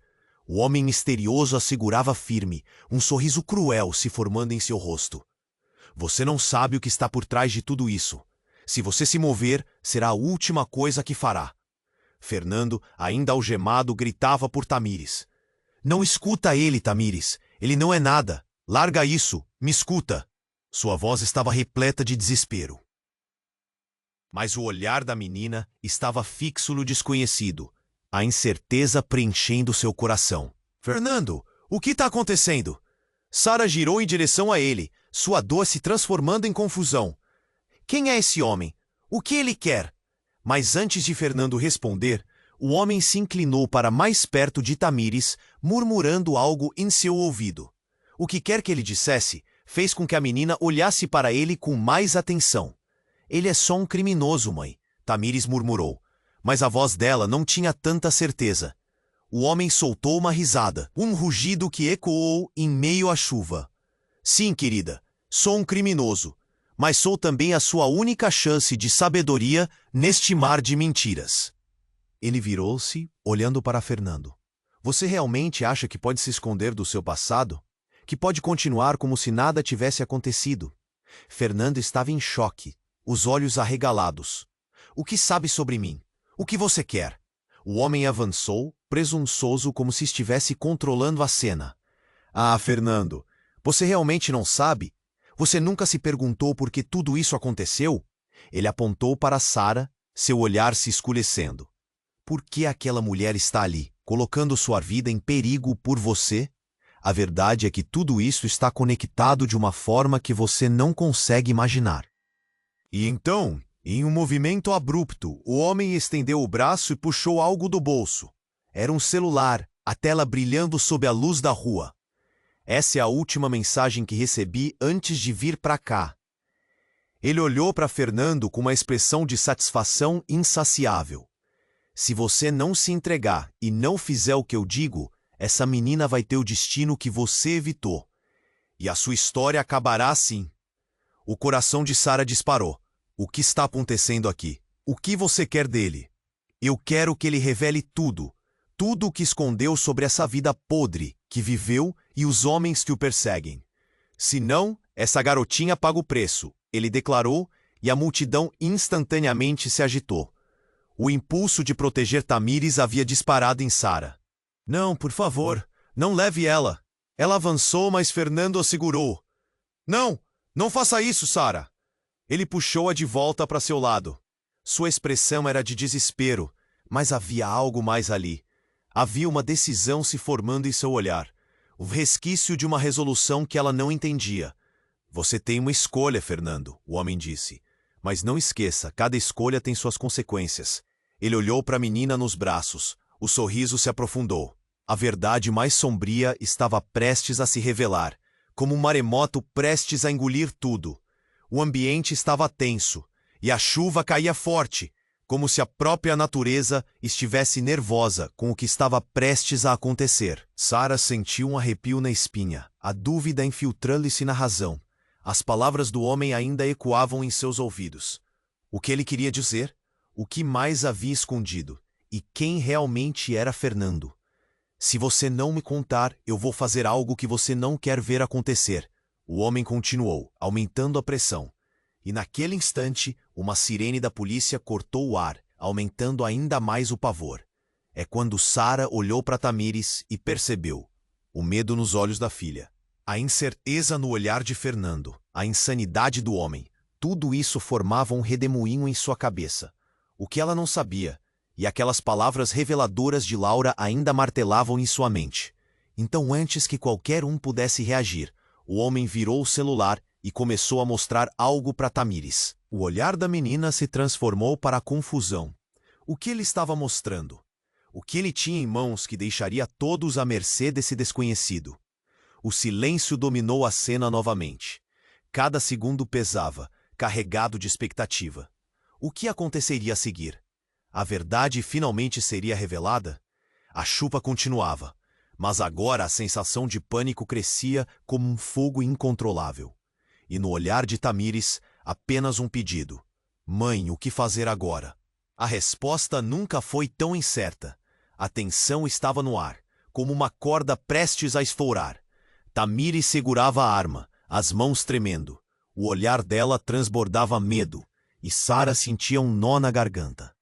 A: O homem misterioso a segurava firme, um sorriso cruel se formando em seu rosto. Você não sabe o que está por trás de tudo isso. Se você se mover, será a última coisa que fará. Fernando, ainda algemado, gritava por Tamires. Não escuta ele, Tamires. Ele não é nada. Larga isso. Me escuta. Sua voz estava repleta de desespero. Mas o olhar da menina estava fixo no desconhecido, a incerteza preenchendo seu coração. Fernando, o que está acontecendo? Sara girou em direção a ele, sua dor se transformando em confusão. Quem é esse homem? O que ele quer? Mas antes de Fernando responder, o homem se inclinou para mais perto de Tamires, murmurando algo em seu ouvido. O que quer que ele dissesse fez com que a menina olhasse para ele com mais atenção. Ele é só um criminoso, mãe, Tamires murmurou, mas a voz dela não tinha tanta certeza. O homem soltou uma risada, um rugido que ecoou em meio à chuva. Sim, querida, sou um criminoso, mas sou também a sua única chance de sabedoria neste mar de mentiras. Ele virou-se, olhando para Fernando. Você realmente acha que pode se esconder do seu passado? Que pode continuar como se nada tivesse acontecido? Fernando estava em choque, os olhos arregalados. O que sabe sobre mim? O que você quer? O homem avançou, presunçoso como se estivesse controlando a cena. Ah, Fernando, você realmente não sabe? Você nunca se perguntou por que tudo isso aconteceu? Ele apontou para Sara, seu olhar se escurecendo. Por que aquela mulher está ali, colocando sua vida em perigo por você? A verdade é que tudo isso está conectado de uma forma que você não consegue imaginar. E então, em um movimento abrupto, o homem estendeu o braço e puxou algo do bolso. Era um celular, a tela brilhando sob a luz da rua. Essa é a última mensagem que recebi antes de vir para cá. Ele olhou para Fernando com uma expressão de satisfação insaciável. Se você não se entregar e não fizer o que eu digo, essa menina vai ter o destino que você evitou. E a sua história acabará assim. O coração de Sara disparou. O que está acontecendo aqui? O que você quer dele? Eu quero que ele revele tudo. Tudo o que escondeu sobre essa vida podre que viveu e os homens que o perseguem. Se não, essa garotinha paga o preço, ele declarou, e a multidão instantaneamente se agitou. O impulso de proteger Tamires havia disparado em Sara. Não, por favor, não leve ela. Ela avançou, mas Fernando a segurou. Não, não faça isso, Sara. Ele puxou-a de volta para seu lado. Sua expressão era de desespero, mas havia algo mais ali. Havia uma decisão se formando em seu olhar, o resquício de uma resolução que ela não entendia. Você tem uma escolha, Fernando, o homem disse. Mas não esqueça, cada escolha tem suas consequências. Ele olhou para a menina nos braços. O sorriso se aprofundou. A verdade mais sombria estava prestes a se revelar, como um maremoto prestes a engolir tudo. O ambiente estava tenso, e a chuva caía forte, como se a própria natureza estivesse nervosa com o que estava prestes a acontecer. Sara sentiu um arrepio na espinha, a dúvida infiltrando-se na razão. As palavras do homem ainda ecoavam em seus ouvidos. O que ele queria dizer? O que mais havia escondido? E quem realmente era Fernando? Se você não me contar, eu vou fazer algo que você não quer ver acontecer. O homem continuou, aumentando a pressão. E naquele instante, uma sirene da polícia cortou o ar, aumentando ainda mais o pavor. É quando Sara olhou para Tamires e percebeu o medo nos olhos da filha, a incerteza no olhar de Fernando, a insanidade do homem. Tudo isso formava um redemoinho em sua cabeça. O que ela não sabia, e aquelas palavras reveladoras de Laura ainda martelavam em sua mente. Então, antes que qualquer um pudesse reagir, o homem virou o celular e começou a mostrar algo para Tamires. O olhar da menina se transformou para a confusão. O que ele estava mostrando? O que ele tinha em mãos que deixaria todos à mercê desse desconhecido? O silêncio dominou a cena novamente. Cada segundo pesava, carregado de expectativa. O que aconteceria a seguir? A verdade finalmente seria revelada? A chuva continuava, mas agora a sensação de pânico crescia como um fogo incontrolável. E no olhar de Tamires, apenas um pedido. Mãe, o que fazer agora? A resposta nunca foi tão incerta. A tensão estava no ar, como uma corda prestes a esfourar. Tamires segurava a arma, as mãos tremendo. O olhar dela transbordava medo, e Sara sentia um nó na garganta.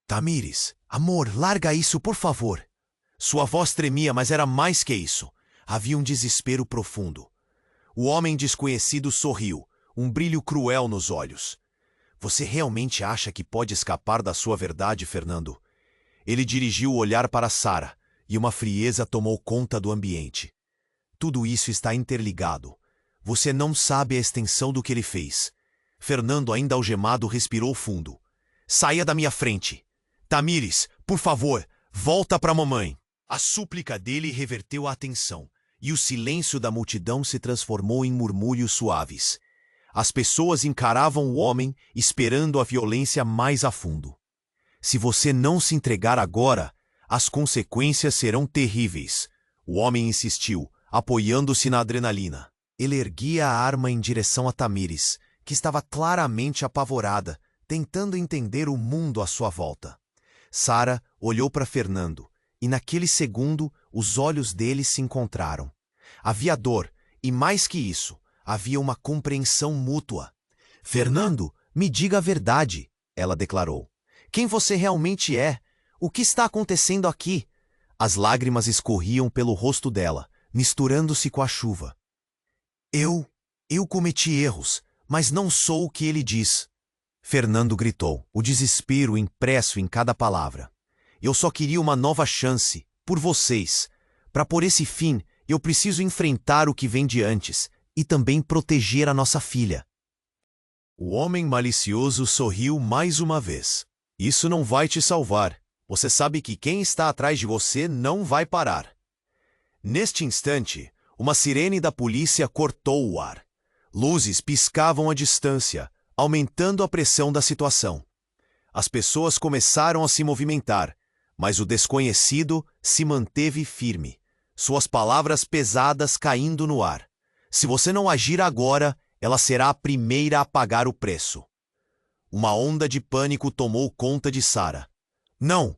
A: Tamires, amor, larga isso, por favor. Sua voz tremia, mas era mais que isso. Havia um desespero profundo. O homem desconhecido sorriu, um brilho cruel nos olhos. Você realmente acha que pode escapar da sua verdade, Fernando? Ele dirigiu o olhar para Sara, e uma frieza tomou conta do ambiente. Tudo isso está interligado. Você não sabe a extensão do que ele fez. Fernando, ainda algemado, respirou fundo. Saia da minha frente. Tamires, por favor, volta para a mamãe. A súplica dele reverteu a atenção, e o silêncio da multidão se transformou em murmúrios suaves. As pessoas encaravam o homem, esperando a violência mais a fundo. Se você não se entregar agora, as consequências serão terríveis. O homem insistiu, apoiando-se na adrenalina. Ele erguia a arma em direção a Tamires, que estava claramente apavorada, tentando entender o mundo à sua volta. Sara olhou para Fernando, e naquele segundo os olhos deles se encontraram. Havia dor, e mais que isso, havia uma compreensão mútua. Fernando, me diga a verdade, ela declarou. Quem você realmente é? O que está acontecendo aqui? As lágrimas escorriam pelo rosto dela, misturando-se com a chuva. Eu cometi erros, mas não sou o que ele diz. Fernando gritou, o desespero impresso em cada palavra. Eu só queria uma nova chance, por vocês. Para pôr esse fim, eu preciso enfrentar o que vem de antes e também proteger a nossa filha. O homem malicioso sorriu mais uma vez. Isso não vai te salvar. Você sabe que quem está atrás de você não vai parar. Neste instante, uma sirene da polícia cortou o ar. Luzes piscavam à distância, aumentando a pressão da situação. As pessoas começaram a se movimentar, mas o desconhecido se manteve firme, suas palavras pesadas caindo no ar. Se você não agir agora, ela será a primeira a pagar o preço. Uma onda de pânico tomou conta de Sara. Não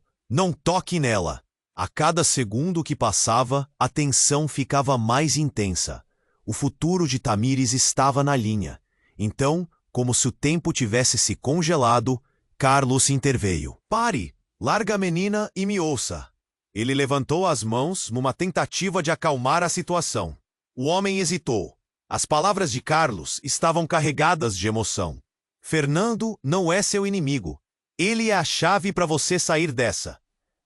A: toque nela! A cada segundo que passava, a tensão ficava mais intensa. O futuro de Tamires estava na linha. Então, como se o tempo tivesse se congelado, Carlos interveio. Pare! Larga a menina e me ouça. Ele levantou as mãos numa tentativa de acalmar a situação. O homem hesitou. As palavras de Carlos estavam carregadas de emoção. Fernando não é seu inimigo. Ele é a chave para você sair dessa.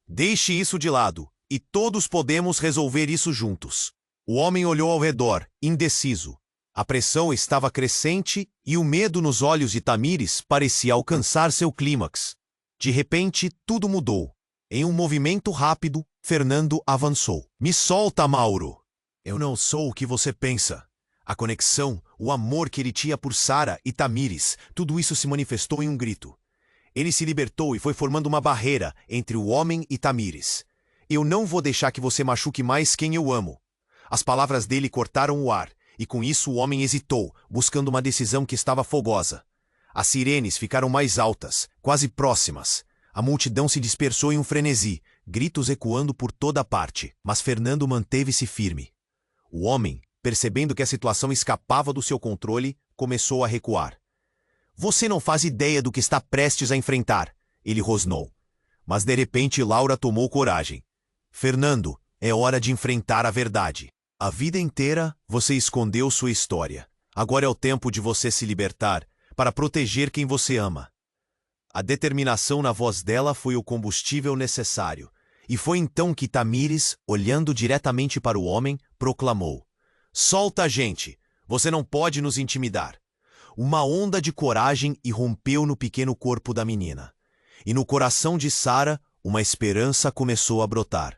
A: Deixe isso de lado, e todos podemos resolver isso juntos. O homem olhou ao redor, indeciso. A pressão estava crescente e o medo nos olhos de Tamires parecia alcançar seu clímax. De repente, tudo mudou. Em um movimento rápido, Fernando avançou. Me solta, Mauro! Eu não sou o que você pensa. A conexão, o amor que ele tinha por Sara e Tamires, tudo isso se manifestou em um grito. Ele se libertou e foi formando uma barreira entre o homem e Tamires. Eu não vou deixar que você machuque mais quem eu amo. As palavras dele cortaram o ar, e com isso o homem hesitou, buscando uma decisão que estava fogosa. As sirenes ficaram mais altas, quase próximas. A multidão se dispersou em um frenesi, gritos ecoando por toda parte, mas Fernando manteve-se firme. O homem, percebendo que a situação escapava do seu controle, começou a recuar. Você não faz ideia do que está prestes a enfrentar, ele rosnou. Mas de repente Laura tomou coragem. Fernando, é hora de enfrentar a verdade. A vida inteira você escondeu sua história. Agora é o tempo de você se libertar para proteger quem você ama. A determinação na voz dela foi o combustível necessário. E foi então que Tamires, olhando diretamente para o homem, proclamou: Solta a gente! Você não pode nos intimidar. Uma onda de coragem irrompeu no pequeno corpo da menina. E no coração de Sara, uma esperança começou a brotar.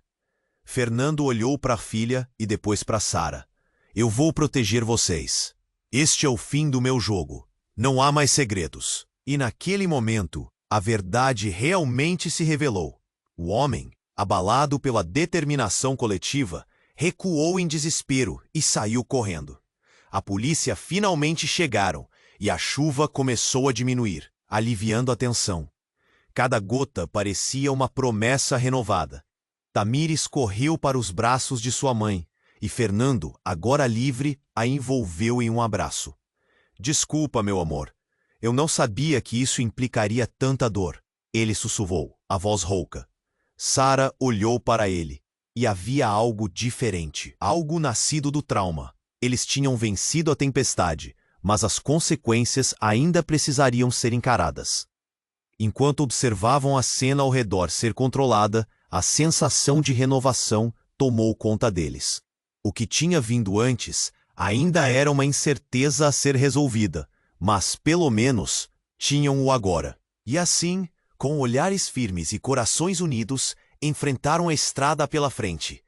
A: Fernando olhou para a filha e depois para Sara. Eu vou proteger vocês. Este é o fim do meu jogo. Não há mais segredos. E naquele momento, a verdade realmente se revelou. O homem, abalado pela determinação coletiva, recuou em desespero e saiu correndo. A polícia finalmente chegaram e a chuva começou a diminuir, aliviando a tensão. Cada gota parecia uma promessa renovada. Tamires correu para os braços de sua mãe e Fernando, agora livre, a envolveu em um abraço. Desculpa, meu amor. Eu não sabia que isso implicaria tanta dor. Ele sussurrou, a voz rouca. Sara olhou para ele. E havia algo diferente, algo nascido do trauma. Eles tinham vencido a tempestade, mas as consequências ainda precisariam ser encaradas. Enquanto observavam a cena ao redor ser controlada, a sensação de renovação tomou conta deles. O que tinha vindo antes ainda era uma incerteza a ser resolvida, mas pelo menos tinham o agora. E assim, com olhares firmes e corações unidos, enfrentaram a estrada pela frente.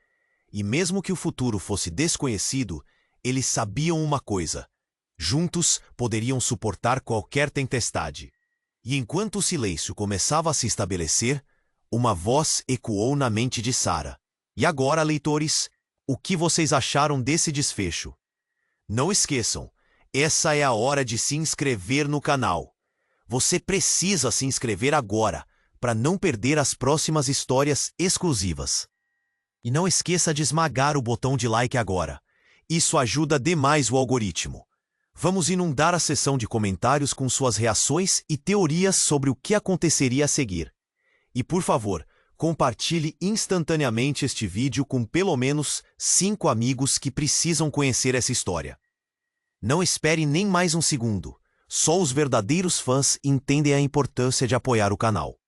A: E mesmo que o futuro fosse desconhecido, eles sabiam uma coisa: juntos poderiam suportar qualquer tempestade. E enquanto o silêncio começava a se estabelecer, uma voz ecoou na mente de Sara. E agora, leitores, o que vocês acharam desse desfecho? Não esqueçam, essa é a hora de se inscrever no canal. Você precisa se inscrever agora, para não perder as próximas histórias exclusivas. E não esqueça de esmagar o botão de like agora. Isso ajuda demais o algoritmo. Vamos inundar a seção de comentários com suas reações e teorias sobre o que aconteceria a seguir. E por favor, compartilhe instantaneamente este vídeo com pelo menos 5 amigos que precisam conhecer essa história. Não espere nem mais um segundo. Só os verdadeiros fãs entendem a importância de apoiar o canal.